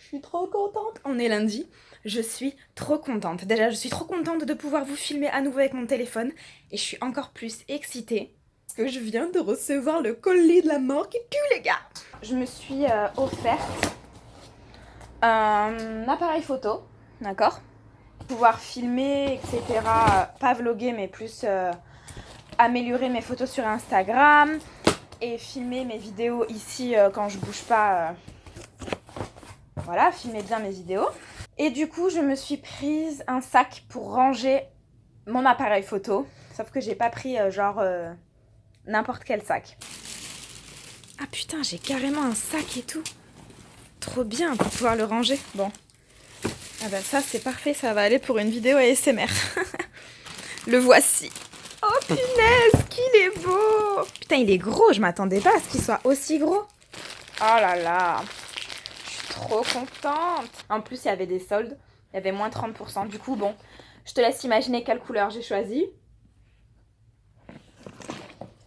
Je suis trop contente. On est lundi. Je suis trop contente. Déjà, je suis trop contente de pouvoir vous filmer à nouveau avec mon téléphone. Et je suis encore plus excitée parce que je viens de recevoir le colis de la mort qui pue, les gars. Je me suis offerte un appareil photo, d'accord? Pouvoir filmer, etc. Pas vloguer, mais plus améliorer mes photos sur Instagram et filmer mes vidéos ici quand je bouge pas. Voilà, filmer bien mes vidéos. Et du coup, je me suis prise un sac pour ranger mon appareil photo. Sauf que j'ai pas pris n'importe quel sac. Ah putain, j'ai carrément un sac et tout. Trop bien pour pouvoir le ranger. Bon. Ah bah ça c'est parfait, ça va aller pour une vidéo ASMR. Le voici. Oh punaise, qu'il est beau. Putain, il est gros, je m'attendais pas à ce qu'il soit aussi gros. Oh là là. Trop contente. En plus, il y avait des soldes. Il y avait moins 30%. Du coup, bon, je te laisse imaginer quelle couleur j'ai choisi.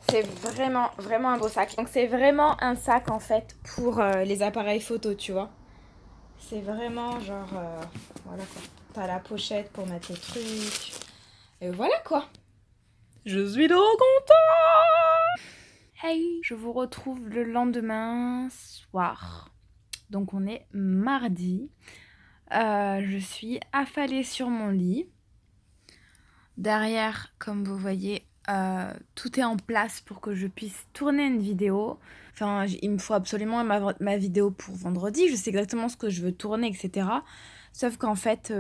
C'est vraiment, vraiment un beau sac. Donc, c'est vraiment un sac, en fait, pour les appareils photo, tu vois. C'est vraiment genre... voilà, quoi. T'as la pochette pour mettre les trucs. Et voilà, quoi. Je suis trop contente. Hey, je vous retrouve le lendemain soir. Donc on est mardi. Je suis affalée sur mon lit. Derrière, comme vous voyez, tout est en place pour que je puisse tourner une vidéo. Enfin, il me faut absolument ma vidéo pour vendredi. Je sais exactement ce que je veux tourner, etc. Sauf qu'en fait,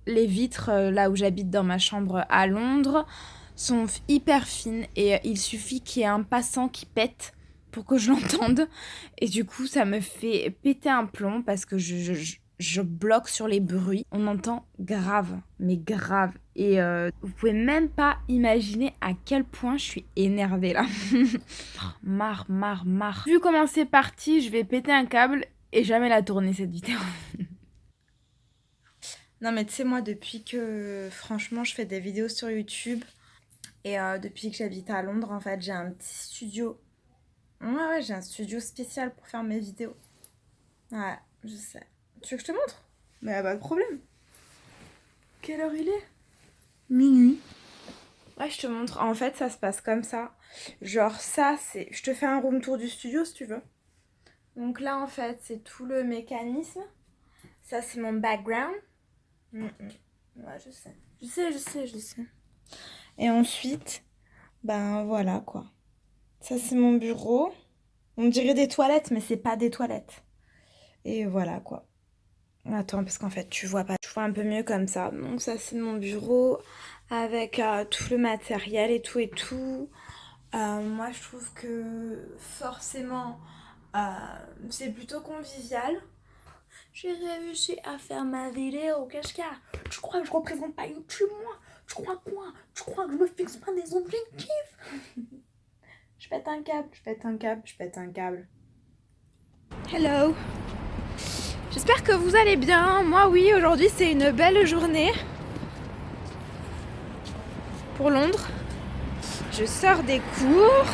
les vitres, là où j'habite dans ma chambre à Londres, sont hyper fines. Et il suffit qu'il y ait un passant qui pète pour que je l'entende. Et du coup, ça me fait péter un plomb parce que je bloque sur les bruits. On entend grave, mais grave. Et vous pouvez même pas imaginer à quel point je suis énervée là. Marre. Vu comment c'est parti, je vais péter un câble et jamais la tourner cette vidéo. Non mais tu sais, moi depuis que franchement je fais des vidéos sur YouTube et depuis que j'habite à Londres, en fait j'ai un petit studio. Ouais, j'ai un studio spécial pour faire mes vidéos. Ouais, je sais. Tu veux que je te montre? Mais y a pas de problème. Quelle heure il est? Minuit. Ouais, je te montre. En fait, ça se passe comme ça. Genre ça, c'est... Je te fais un room tour du studio si tu veux. Donc là, en fait, c'est tout le mécanisme. Ça, c'est mon background. Ouais, je sais. Je sais. Et ensuite, ben voilà quoi. Ça, c'est mon bureau. On dirait des toilettes, mais c'est pas des toilettes. Et voilà quoi. Attends, parce qu'en fait, tu vois pas. Tu vois un peu mieux comme ça. Donc ça, c'est mon bureau avec tout le matériel et tout et tout. Moi, je trouve que forcément, c'est plutôt convivial. J'ai réussi à faire ma vidéo. Qu'est-ce qu'il y a? Tu crois que je représente pas YouTube, moi? Tu crois quoi? Tu crois que je me fixe pas des objectifs? Je pète un câble. Hello! J'espère que vous allez bien. Moi, oui, aujourd'hui, c'est une belle journée pour Londres. Je sors des cours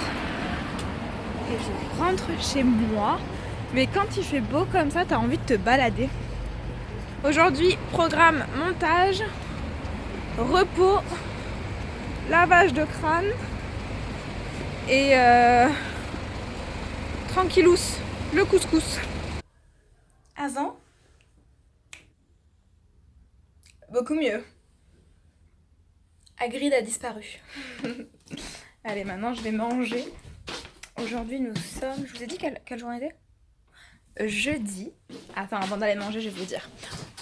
et je rentre chez moi. Mais quand il fait beau comme ça, t'as envie de te balader. Aujourd'hui, programme montage, repos, lavage de crâne et tranquillous, le couscous. Avant, beaucoup mieux. Hagrid a disparu. Allez, maintenant je vais manger. Aujourd'hui, nous sommes... Je vous ai dit quelle journée était? Jeudi. Attends, avant d'aller manger, je vais vous dire.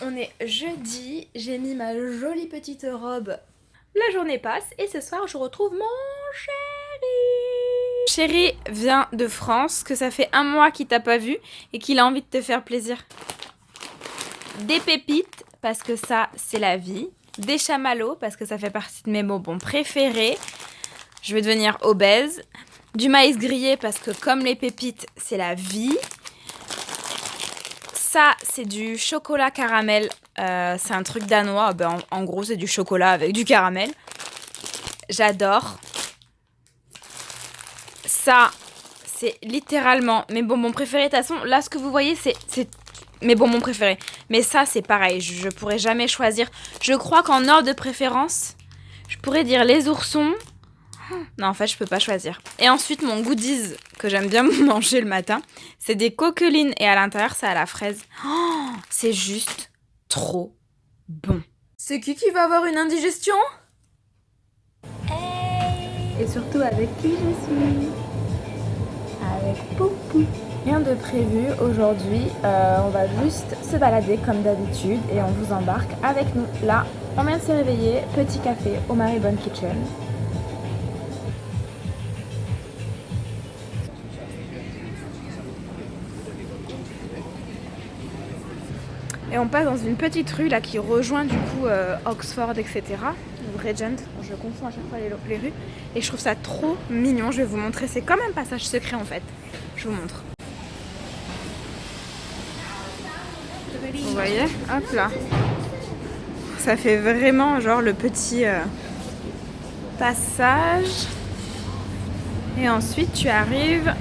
On est jeudi, j'ai mis ma jolie petite robe. La journée passe et ce soir, je retrouve mon chéri. Chéri vient de France, que ça fait 1 mois qu'il t'a pas vu et qu'il a envie de te faire plaisir. Des pépites, parce que ça, c'est la vie. Des chamallows, parce que ça fait partie de mes bonbons préférés. Je vais devenir obèse. Du maïs grillé, parce que comme les pépites, c'est la vie. Ça, c'est du chocolat caramel. C'est un truc danois. Ben, en gros, c'est du chocolat avec du caramel. J'adore. Ça, c'est littéralement mes bonbons préférés. De toute façon, là, ce que vous voyez, c'est Mais bon, mon préféré. Mais ça, c'est pareil, je pourrais jamais choisir. Je crois qu'en ordre de préférence, je pourrais dire les oursons. Non, en fait, je peux pas choisir. Et ensuite, mon goodies que j'aime bien manger le matin, c'est des coquelines. Et à l'intérieur, c'est à la fraise. Oh, c'est juste trop bon. C'est qui va avoir une indigestion? Hey. Et surtout avec qui je suis? Avec Poupou. Rien de prévu aujourd'hui, on va juste se balader comme d'habitude et on vous embarque avec nous. Là, on vient de se réveiller, petit café au Maribon Kitchen. Et on passe dans une petite rue là qui rejoint du coup Oxford, etc. Ou Regent, je confonds à chaque fois les rues. Et je trouve ça trop mignon, je vais vous montrer, c'est comme un passage secret en fait. Je vous montre. Vous voyez, hop là. Ça fait vraiment genre le petit passage. Et ensuite tu arrives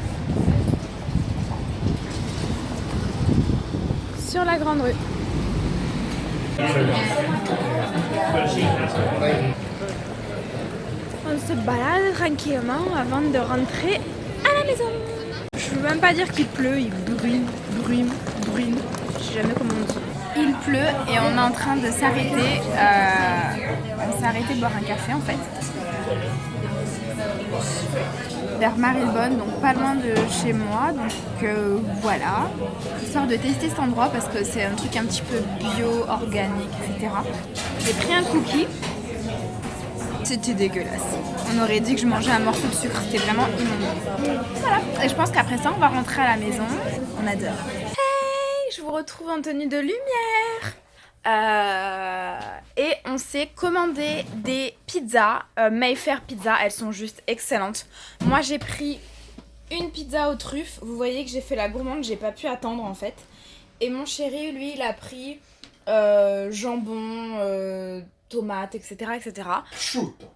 sur la grande rue. On se balade tranquillement avant de rentrer à la maison. Je veux même pas dire qu'il pleut, il bruine. Je sais jamais comment on dit. Il pleut et on est en train de s'arrêter. On s'est arrêté boire un café en fait. Vers Marylebone, donc pas loin de chez moi. Donc voilà. Histoire de tester cet endroit parce que c'est un truc un petit peu bio, organique, etc. J'ai pris un cookie. C'était dégueulasse. On aurait dit que je mangeais un morceau de sucre, c'était vraiment immonde. Voilà. Et je pense qu'après ça, on va rentrer à la maison. On adore. Hey, je vous retrouve en tenue de lumière. Et on s'est commandé des pizzas, Mayfair Pizza, elles sont juste excellentes. Moi j'ai pris une pizza aux truffes, vous voyez que j'ai fait la gourmande, j'ai pas pu attendre en fait. Et mon chéri, lui, il a pris jambon, tomates, etc. etc.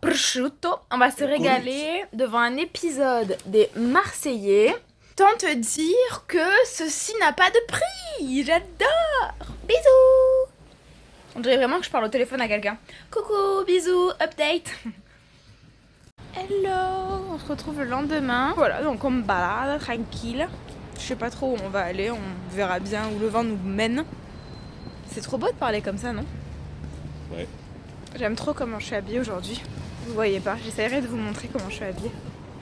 Prosciutto. On va se régaler devant un épisode des Marseillais. Tant te dire que ceci n'a pas de prix. J'adore. Bisous. On dirait vraiment que je parle au téléphone à quelqu'un. Coucou, bisous, update. Hello, on se retrouve le lendemain. Voilà, donc on me balade tranquille. Je sais pas trop où on va aller, on verra bien où le vent nous mène. C'est trop beau de parler comme ça, non? Ouais. J'aime trop comment je suis habillée aujourd'hui. Vous voyez pas, j'essaierai de vous montrer comment je suis habillée.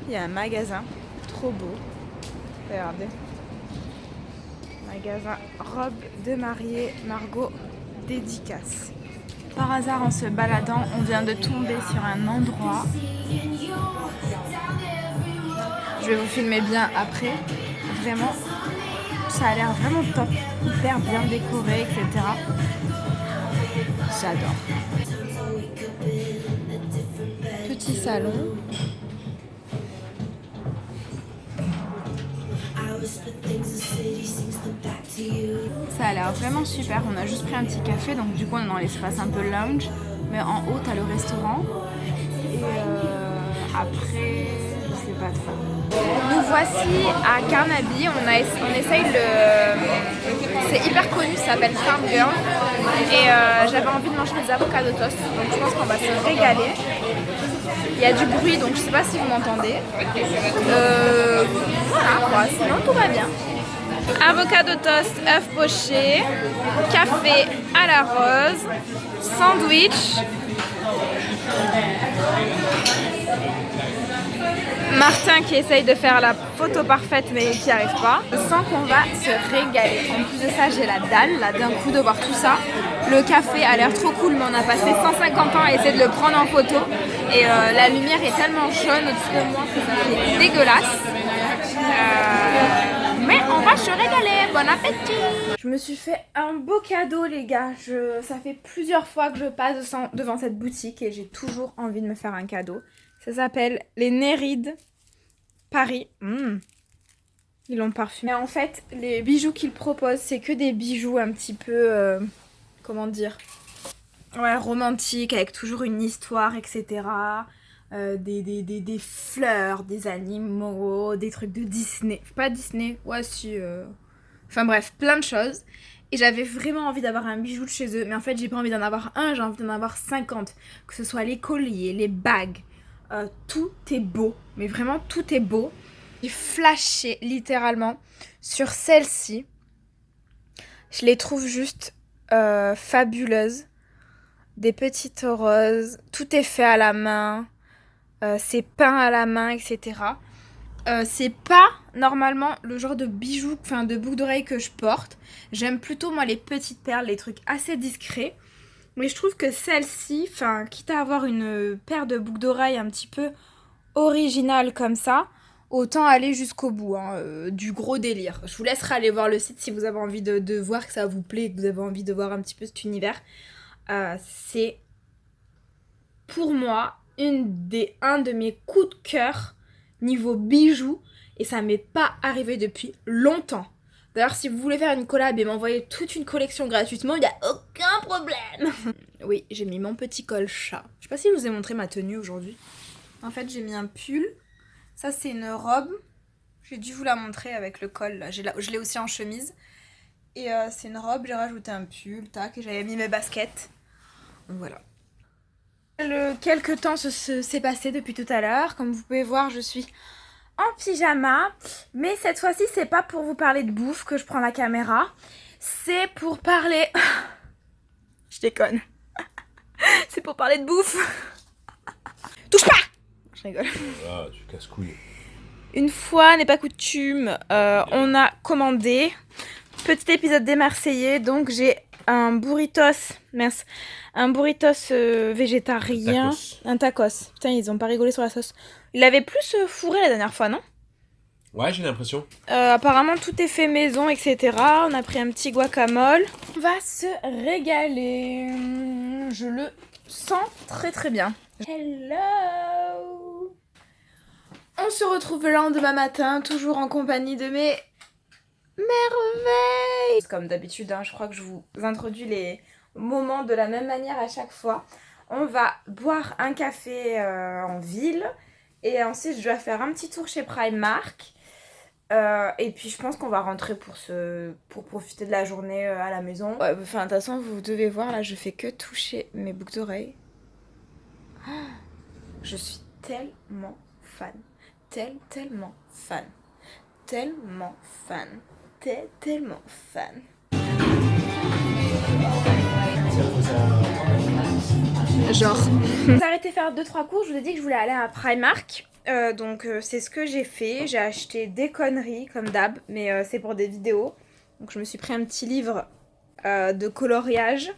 Il y a un magasin, trop beau. Regardez. Magasin robe de mariée Margot dédicace. Par hasard, en se baladant, on vient de tomber sur un endroit. Je vais vous filmer bien après. Vraiment, ça a l'air vraiment top, hyper bien décoré, etc. J'adore. Petit salon. Ça a l'air vraiment super, on a juste pris un petit café, donc du coup on est dans l'espace un peu lounge, mais en haut t'as le restaurant, et après, je sais pas trop. Nous voici à Carnaby, on essaye c'est hyper connu, ça s'appelle Farm Girl, et j'avais envie de manger des avocados toast, donc je pense qu'on va se régaler. Il y a du bruit, donc je sais pas si vous m'entendez. Voilà quoi, sinon tout va bien. Avocado toast, œuf poché, café à la rose, sandwich. Martin qui essaye de faire la photo parfaite mais qui n'y arrive pas. Je sens qu'on va se régaler. En plus de ça, j'ai la dalle là d'un coup de voir tout ça. Le café a l'air trop cool, mais on a passé 150 ans à essayer de le prendre en photo. Et la lumière est tellement jaune au-dessus de moi que ça fait dégueulasse. Mais on va se régaler, bon appétit. Je me suis fait un beau cadeau les gars, ça fait plusieurs fois que je passe devant cette boutique et j'ai toujours envie de me faire un cadeau. Ça s'appelle les Nérides Paris. Ils l'ont parfumé. En fait, les bijoux qu'ils proposent, c'est que des bijoux un petit peu, comment dire, ouais, romantiques, avec toujours une histoire, etc. Des fleurs, des animaux, des trucs de Disney. Pas Disney, ouais si... Enfin bref, plein de choses. Et j'avais vraiment envie d'avoir un bijou de chez eux. Mais en fait, j'ai pas envie d'en avoir un, j'ai envie d'en avoir 50. Que ce soit les colliers, les bagues. Tout est beau. Mais vraiment, tout est beau. J'ai flashé littéralement sur celle-ci. Je les trouve juste fabuleuses. Des petites roses. Tout est fait à la main. C'est peint à la main, etc. C'est pas normalement le genre de bijoux, enfin de boucles d'oreilles que je porte. J'aime plutôt moi les petites perles, les trucs assez discrets. Mais je trouve que celle-ci, enfin quitte à avoir une paire de boucles d'oreilles un petit peu originale comme ça, autant aller jusqu'au bout, hein, du gros délire. Je vous laisserai aller voir le site si vous avez envie de voir que ça vous plaît et que vous avez envie de voir un petit peu cet univers. C'est pour moi un de mes coups de cœur niveau bijoux et ça m'est pas arrivé depuis longtemps. D'ailleurs, si vous voulez faire une collab et m'envoyer toute une collection gratuitement, il n'y a aucun problème. Oui, j'ai mis mon petit col chat. Je sais pas si je vous ai montré ma tenue aujourd'hui. En fait, j'ai mis un pull. Ça, c'est une robe. J'ai dû vous la montrer avec le col là. Je l'ai aussi en chemise. Et c'est une robe, j'ai rajouté un pull, tac, et j'avais mis mes baskets. Donc voilà. Quelques temps s'est passé depuis tout à l'heure. Comme vous pouvez voir, je suis en pyjama. Mais cette fois-ci, c'est pas pour vous parler de bouffe que je prends la caméra. C'est pour parler... Je déconne. C'est pour parler de bouffe. Touche pas. Je rigole. Ah, tu casses couille. Une fois n'est pas coutume, on a commandé. Petit épisode des Marseillais, donc j'ai un burritos, mince, un burritos végétarien, un tacos. Putain, ils ont pas rigolé sur la sauce. Il avait plus fourré la dernière fois, non? Ouais, j'ai l'impression. Apparemment, tout est fait maison, etc. On a pris un petit guacamole. On va se régaler. Je le sens très très bien. Hello! On se retrouve le lendemain matin, toujours en compagnie de mes merveilles. Comme d'habitude, hein, je crois que je vous introduis les moments de la même manière à chaque fois. On va boire un café en ville et ensuite je dois faire un petit tour chez Primark. Et puis je pense qu'on va rentrer pour profiter de la journée à la maison. Ouais, enfin, de toute façon, vous devez voir, là, je fais que toucher mes boucles d'oreilles. Je suis tellement fan. Tellement fan. Tellement fan. Tellement fan. Genre. J'ai arrêté de faire 2-3 cours, je vous ai dit que je voulais aller à Primark. Donc c'est ce que j'ai fait. J'ai acheté des conneries comme d'hab, mais c'est pour des vidéos. Donc je me suis pris un petit livre de coloriage.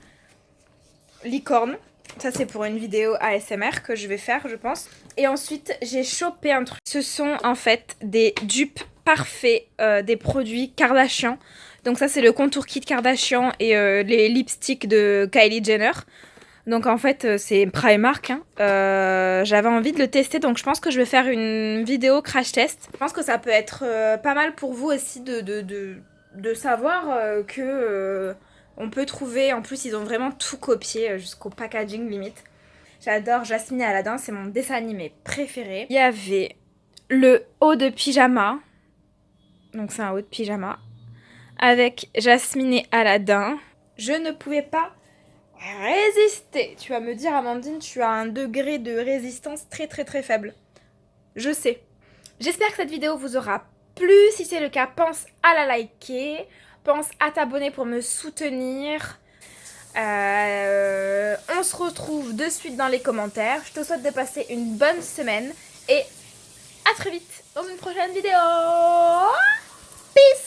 Licorne. Ça c'est pour une vidéo ASMR que je vais faire je pense. Et ensuite j'ai chopé un truc. Ce sont en fait des dupes parfaits des produits Kardashian. Donc ça c'est le contour kit Kardashian et les lipsticks de Kylie Jenner. Donc en fait c'est Primark, hein. J'avais envie de le tester donc je pense que je vais faire une vidéo crash test. Je pense que ça peut être pas mal pour vous aussi de savoir que on peut trouver, en plus ils ont vraiment tout copié jusqu'au packaging limite. J'adore Jasmine et Aladdin, c'est mon dessin animé préféré. Il y avait le haut de pyjama, donc c'est un haut de pyjama, avec Jasmine et Aladdin. Je ne pouvais pas résister. Tu vas me dire, Amandine, tu as un degré de résistance très très très faible. Je sais. J'espère que cette vidéo vous aura plu. Si c'est le cas, pense à la liker. Pense à t'abonner pour me soutenir. On se retrouve de suite dans les commentaires. Je te souhaite de passer une bonne semaine. Et à très vite dans une prochaine vidéo. Peace!